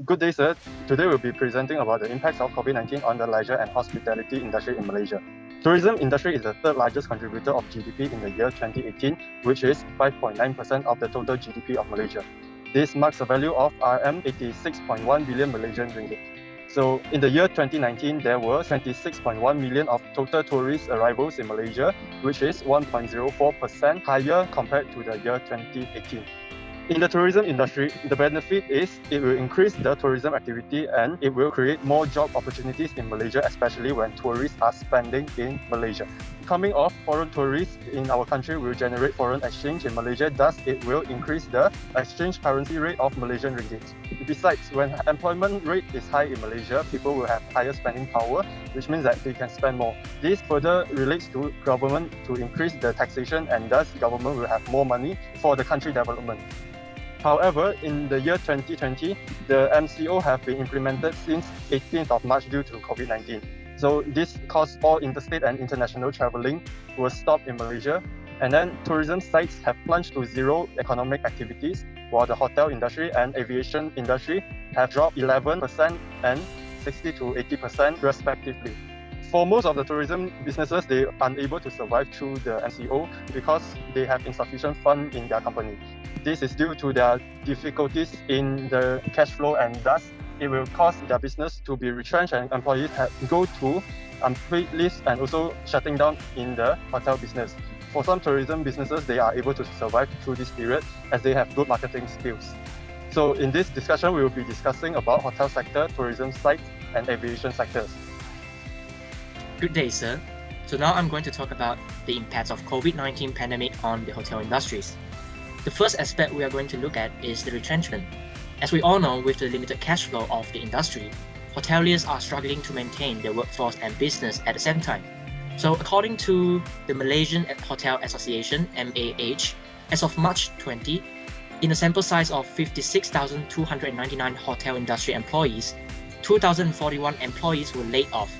Good day, sir. Today we'll be presenting about the impacts of COVID-19 on the leisure and hospitality industry in Malaysia. Tourism industry is the third largest contributor of GDP in the year 2018, which is 5.9% of the total GDP of Malaysia. This marks a value of RM 86.1 billion Malaysian ringgit. So in the year 2019, there were 26.1 million of total tourist arrivals in Malaysia, which is 1.04% higher compared to the year 2018. In the tourism industry, the benefit is it will increase the tourism activity and it will create more job opportunities in Malaysia, especially when tourists are spending in Malaysia. Coming off foreign tourists in our country will generate foreign exchange in Malaysia, thus it will increase the exchange currency rate of Malaysian ringgit. Besides, when employment rate is high in Malaysia, people will have higher spending power, which means that they can spend more. This further relates to government to increase the taxation and thus government will have more money for the country development. However, in the year 2020, the MCO have been implemented since 18th of March due to COVID-19. So this caused all interstate and international traveling was stopped in Malaysia. And then tourism sites have plunged to zero economic activities, while the hotel industry and aviation industry have dropped 11% and 60 to 80% respectively. For most of the tourism businesses, they are unable to survive through the MCO because they have insufficient funds in their company. This is due to their difficulties in the cash flow and thus it will cause their business to be retrenched and employees have go to unpaid leave and also shutting down in the hotel business. For some tourism businesses, they are able to survive through this period as they have good marketing skills. So in this discussion, we will be discussing about hotel sector, tourism sites and aviation sectors. Good day, sir. So now I'm going to talk about the impacts of COVID-19 pandemic on the hotel industries. The first aspect we are going to look at is the retrenchment. As we all know, with the limited cash flow of the industry, hoteliers are struggling to maintain their workforce and business at the same time. So according to the Malaysian Hotel Association, MAH, as of March 20, in a sample size of 56,299 hotel industry employees, 2,041 employees were laid off,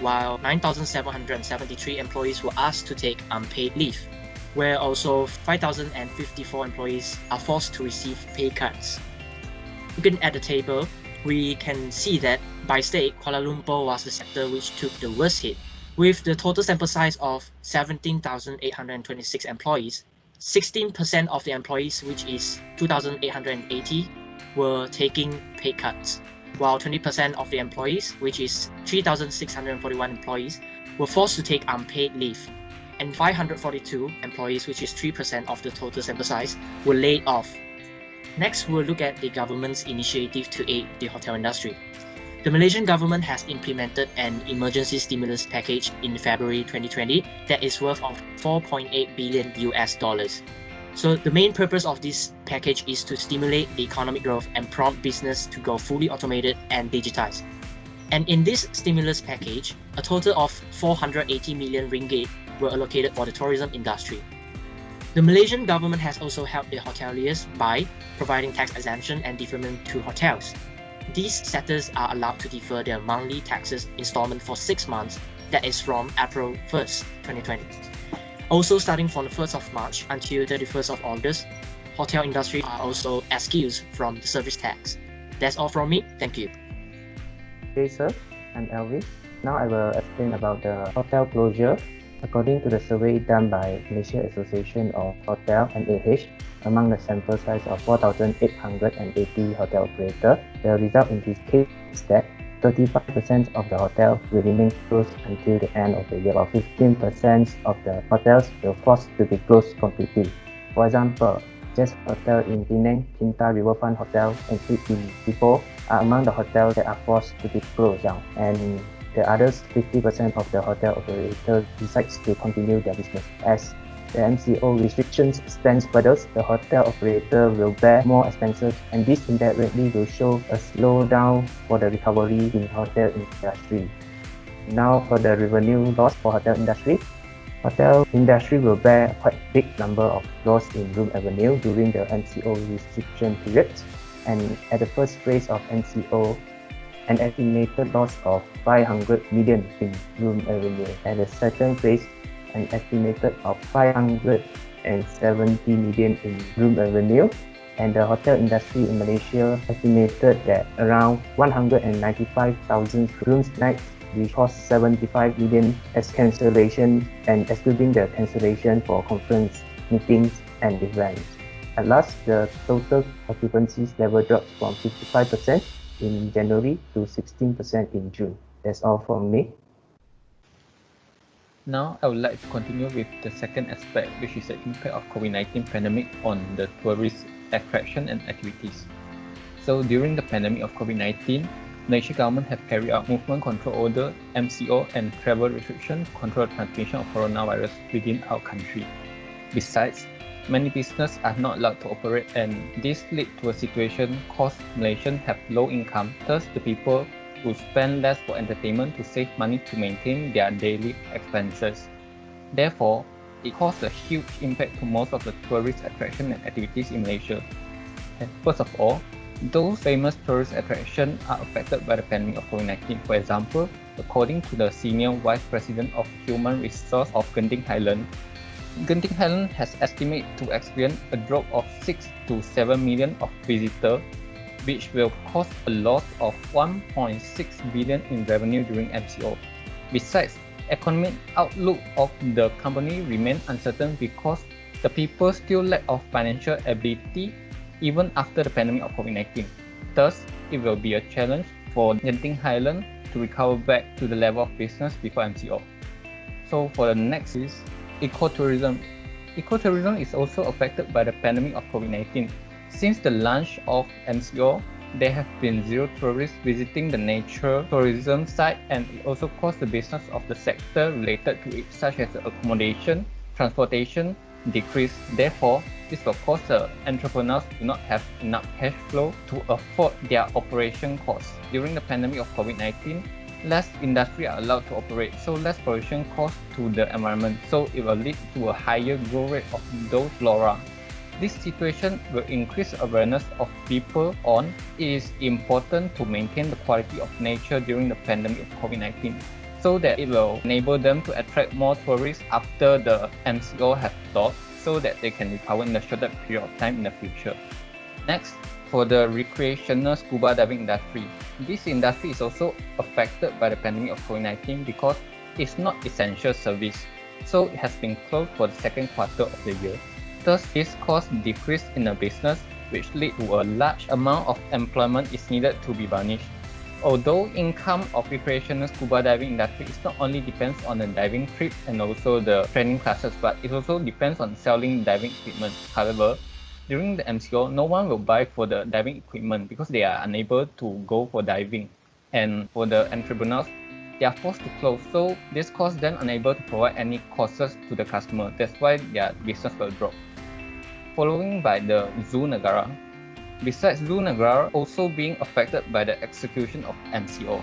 while 9,773 employees were asked to take unpaid leave, where also 5,054 employees are forced to receive pay cuts. Looking at the table, we can see that by state, Kuala Lumpur was the sector which took the worst hit, with the total sample size of 17,826 employees. 16% of the employees, which is 2,880, were taking pay cuts, while 20% of the employees, which is 3,641 employees, were forced to take unpaid leave, and 542 employees, which is 3% of the total sample size, were laid off. Next, we'll look at the government's initiative to aid the hotel industry. The Malaysian government has implemented an emergency stimulus package in February 2020 that is worth of 4.8 billion US dollars. So the main purpose of this package is to stimulate the economic growth and prompt business to go fully automated and digitized. And in this stimulus package, a total of 480 million ringgit were allocated for the tourism industry. The Malaysian government has also helped the hoteliers by providing tax exemption and deferment to hotels. These sectors are allowed to defer their monthly taxes installment for 6 months, that is from April 1st, 2020. Also starting from the 1st of March until 31st of August, hotel industry are also excused from the service tax. That's all from me, thank you. Hey sir, I'm Elvin. Now I will explain about the hotel closure. According to the survey done by Malaysia Association of Hotel MAH, among the sample size of 4,880 hotel operators, the result in this case is that 35% of the hotel will remain closed until the end of the year, while 15% of the hotels will forced to be closed completely. For example, Jazz Hotel in Penang, Kinta Riverfront Hotel, and Suite in Ipoh are among the hotels that are forced to be closed down, and the others 50% of the hotel operator decides to continue their business. As the MCO restrictions extends further, the hotel operator will bear more expenses, and this indirectly will show a slowdown for the recovery in hotel industry. Now for the revenue loss for hotel industry. Hotel industry will bear a quite big number of loss in room revenue during the MCO restriction period, and at the first phase of MCO, an estimated loss of 500 million in room revenue. At the second phase, an estimated of 570 million in room revenue. and the hotel industry in Malaysia estimated that around 195,000 rooms nights which cost 75 million as cancellation and excluding the cancellation for conference, meetings and events. At last, the total occupancy level dropped from 55% in January to 16% in June. That's all from me. Now, I would like to continue with the second aspect, which is the impact of COVID-19 pandemic on the tourist attraction and activities. So, during the pandemic of COVID-19, Malaysia government have carried out movement control order, MCO, and travel restriction to control the transmission of coronavirus within our country. Besides, many businesses are not allowed to operate, and this led to a situation caused Malaysians have low income. Thus, the people who spend less for entertainment to save money to maintain their daily expenses. Therefore, it caused a huge impact to most of the tourist attraction and activities in Malaysia. And first of all, those famous tourist attractions are affected by the pandemic of COVID-19. For example, according to the Senior Vice President of Human Resources of Genting Highlands, Genting Highlands has estimated to experience a drop of 6 to 7 million of visitors, which will cause a loss of 1.6 billion in revenue during MCO. Besides, economic outlook of the company remains uncertain because the people still lack of financial ability even after the pandemic of COVID-19. Thus, it will be a challenge for Genting Highlands to recover back to the level of business before MCO. So for the next is ecotourism. Ecotourism is also affected by the pandemic of COVID-19. Since the launch of MCO, there have been zero tourists visiting the nature tourism site, and it also caused the business of the sector related to it, such as accommodation, transportation, decrease. Therefore, this will cause the entrepreneurs to not have enough cash flow to afford their operation costs. During the pandemic of COVID-19, less industry are allowed to operate, so less pollution cost to the environment, so it will lead to a higher growth rate of those flora. This situation will increase awareness of people on it is important to maintain the quality of nature during the pandemic of COVID-19, so that it will enable them to attract more tourists after the MCO have stopped, so that they can recover in a shorter period of time in the future. Next, for the recreational scuba diving industry. This industry is also affected by the pandemic of COVID-19 because it's not essential service, so it has been closed for the second quarter of the year. Thus, this caused decrease in the business, which led to a large amount of employment is needed to be vanished. Although income of recreational scuba diving industry is not only depends on the diving trip and also the training classes, but it also depends on selling diving equipment. However, during the MCO, no one will buy for the diving equipment because they are unable to go for diving. And for the entrepreneurs, they are forced to close, so this caused them unable to provide any courses to the customer. That's why their business will drop. Following by the Zoo Negara. Besides Zoo Negara also being affected by the execution of MCO.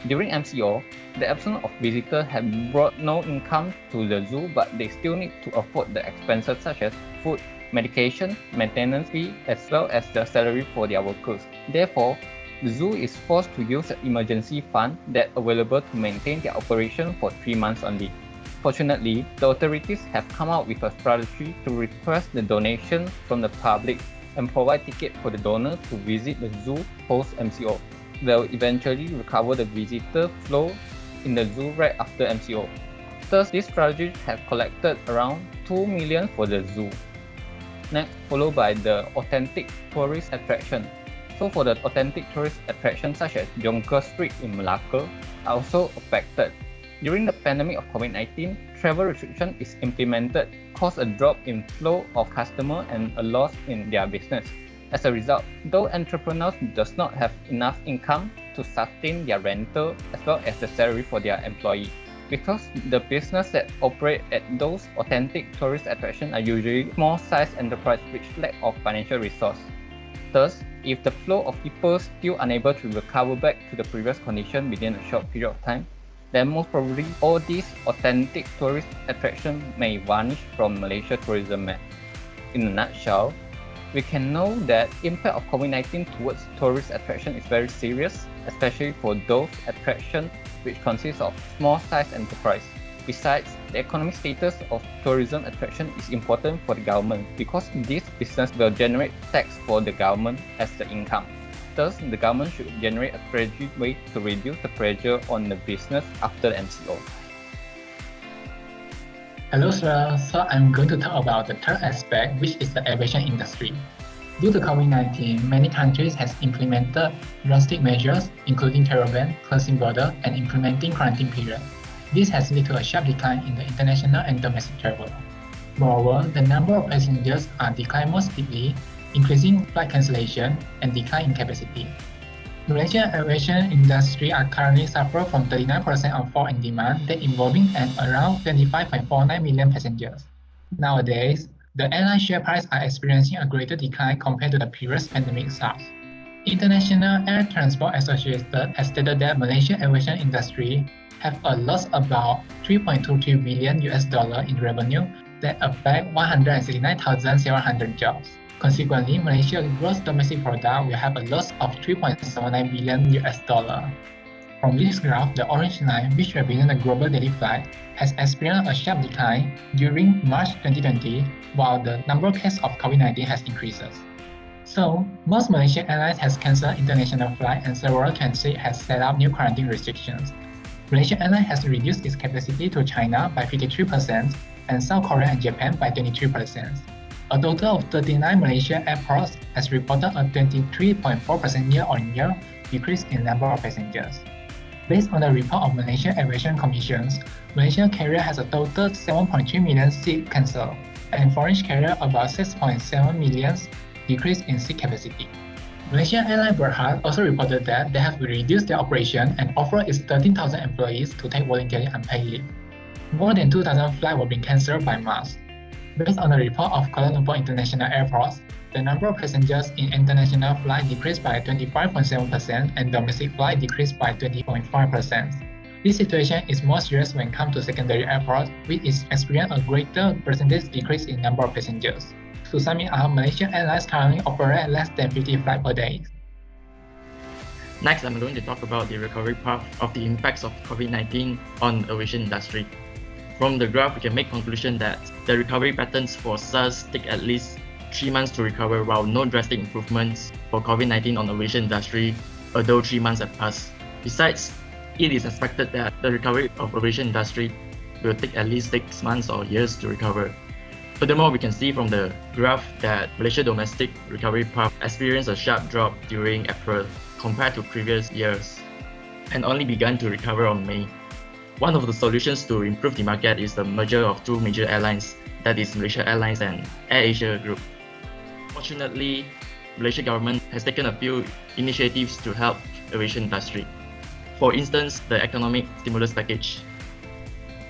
During MCO, the absence of visitors had brought no income to the zoo, but they still need to afford the expenses such as food, medication, maintenance fee, as well as the salary for their workers. Therefore, the zoo is forced to use the emergency fund that available to maintain their operation for 3 months only. Fortunately, the authorities have come out with a strategy to request the donation from the public and provide tickets for the donor to visit the zoo post-MCO. They'll eventually recover the visitor flow in the zoo right after MCO. Thus, this strategy has collected around 2 million for the zoo. Next, followed by the authentic tourist attraction. So for the authentic tourist attractions such as Jonker Street in Malacca are also affected. During the pandemic of COVID-19, travel restriction is implemented, caused a drop in flow of customer and a loss in their business. As a result, though entrepreneurs does not have enough income to sustain their rental as well as the salary for their employee, because the business that operate at those authentic tourist attractions are usually small-sized enterprise which lack of financial resource. Thus, if the flow of people still unable to recover back to the previous condition within a short period of time, then most probably all these authentic tourist attractions may vanish from Malaysia tourism map. In a nutshell, we can know that impact of COVID-19 towards tourist attraction is very serious, especially for those attractions which consist of small-sized enterprise. Besides, the economic status of tourism attraction is important for the government because this business will generate tax for the government as the income. Thus, the government should generate a strategic way to reduce the pressure on the business after the MCO. Hello, sir. So I'm going to talk about the third aspect, which is the aviation industry. Due to COVID-19, many countries has implemented drastic measures, including travel ban, closing border, and implementing quarantine period. This has led to a sharp decline in the international and domestic travel. Moreover, the number of passengers are declined more steeply, increasing flight cancellation and decline in capacity. Malaysian aviation industry are currently suffer from 39% of fall in demand that involving around 25.49 million passengers. Nowadays, the airline share price are experiencing a greater decline compared to the previous pandemic SARS. International Air Transport Association has stated that Malaysian aviation industry have a loss about $3.23 billion in revenue that affect 169,700 jobs. Consequently, Malaysia's gross domestic product will have a loss of $3.79 billion. From this graph, the orange line, which represents the global daily flight, has experienced a sharp decline during March 2020, while the number of cases of COVID-19 has increased. So, most Malaysian airlines has cancelled international flights and several countries has set up new quarantine restrictions. Malaysia Airlines has reduced its capacity to China by 53% and South Korea and Japan by 23%. A total of 39 Malaysian airports has reported a 23.4% year-on-year decrease in number of passengers. Based on the report of Malaysian Aviation Commissions, Malaysian carrier has a total 7.3 million seats cancelled, and foreign carrier about 6.7 million decrease in seat capacity. Malaysian Airlines Berhad also reported that they have reduced their operation and offered its 13,000 employees to take voluntary unpaid leave. More than 2,000 flights were being cancelled by March. Based on the report of Kuala Lumpur International Airport, the number of passengers in international flight decreased by 25.7% and domestic flight decreased by 20.5%. This situation is more serious when it comes to secondary airports, which is experiencing a greater percentage decrease in number of passengers. To sum it up, Malaysian Airlines currently operate less than 50 flights per day. Next, I'm going to talk about the recovery path of the impacts of COVID-19 on the aviation industry. From the graph, we can make conclusion that the recovery patterns for SARS take at least 3 months to recover, while no drastic improvements for COVID-19 on the aviation industry, although 3 months have passed. Besides, it is expected that the recovery of aviation industry will take at least 6 months or years to recover. Furthermore, we can see from the graph that Malaysia domestic recovery path experienced a sharp drop during April compared to previous years and only began to recover on May. One of the solutions to improve the market is the merger of two major airlines, that is Malaysia Airlines and AirAsia Group. Fortunately, Malaysia government has taken a few initiatives to help aviation industry. For instance, the economic stimulus package.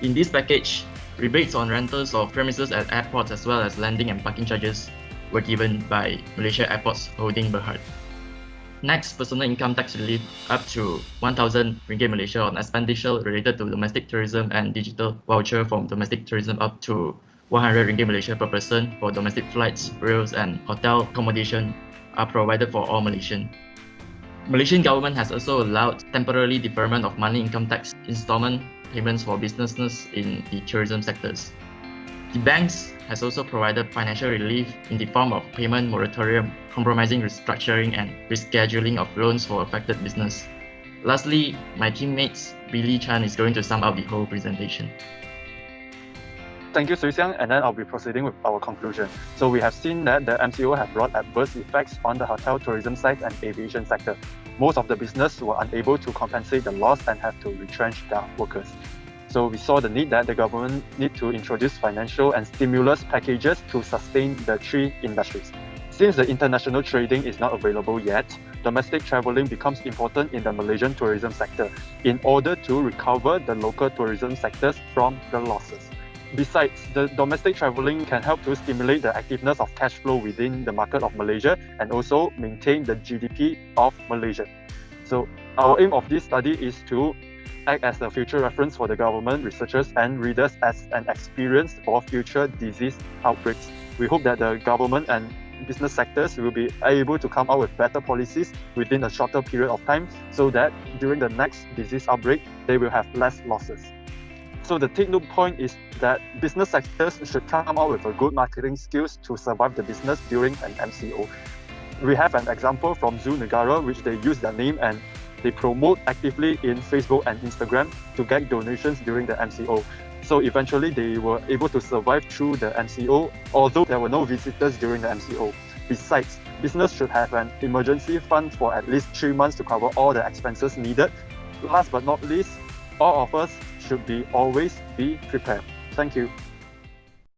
In this package, rebates on rentals of premises at airports as well as landing and parking charges were given by Malaysia Airports Holding Berhad. Next, personal income tax relief up to 1,000 ringgit Malaysia on expenditure related to domestic tourism and digital voucher from domestic tourism up to 100 ringgit Malaysia per person for domestic flights, rails and hotel accommodation are provided for all Malaysians. Malaysian government has also allowed temporary deferment of monthly income tax installment payments for businesses in the tourism sectors. The banks has also provided financial relief in the form of payment moratorium, compromising restructuring and rescheduling of loans for affected business. Lastly, my teammates Billy Chan is going to sum up the whole presentation. Thank you, Sui Xiang, and then I'll be proceeding with our conclusion. So we have seen that the MCO have brought adverse effects on the hotel tourism side and aviation sector. Most of the business were unable to compensate the loss and have to retrench their workers. So we saw the need that the government need to introduce financial and stimulus packages to sustain the three industries. Since the international trading is not available yet, domestic travelling becomes important in the Malaysian tourism sector in order to recover the local tourism sectors from the losses. Besides, the domestic travelling can help to stimulate the activeness of cash flow within the market of Malaysia and also maintain the GDP of Malaysia. So our aim of this study is to act as a future reference for the government, researchers and readers as an experience for future disease outbreaks. We hope that the government and business sectors will be able to come out with better policies within a shorter period of time so that during the next disease outbreak, they will have less losses. So the take note point is that business sectors should come out with a good marketing skills to survive the business during an MCO. We have an example from Zoo Negara, which they use their name and they promote actively in Facebook and Instagram to get donations during the MCO. So eventually they were able to survive through the MCO, although there were no visitors during the MCO. Besides, business should have an emergency fund for at least 3 months to cover all the expenses needed. Last but not least, all of us should always be prepared. Thank you.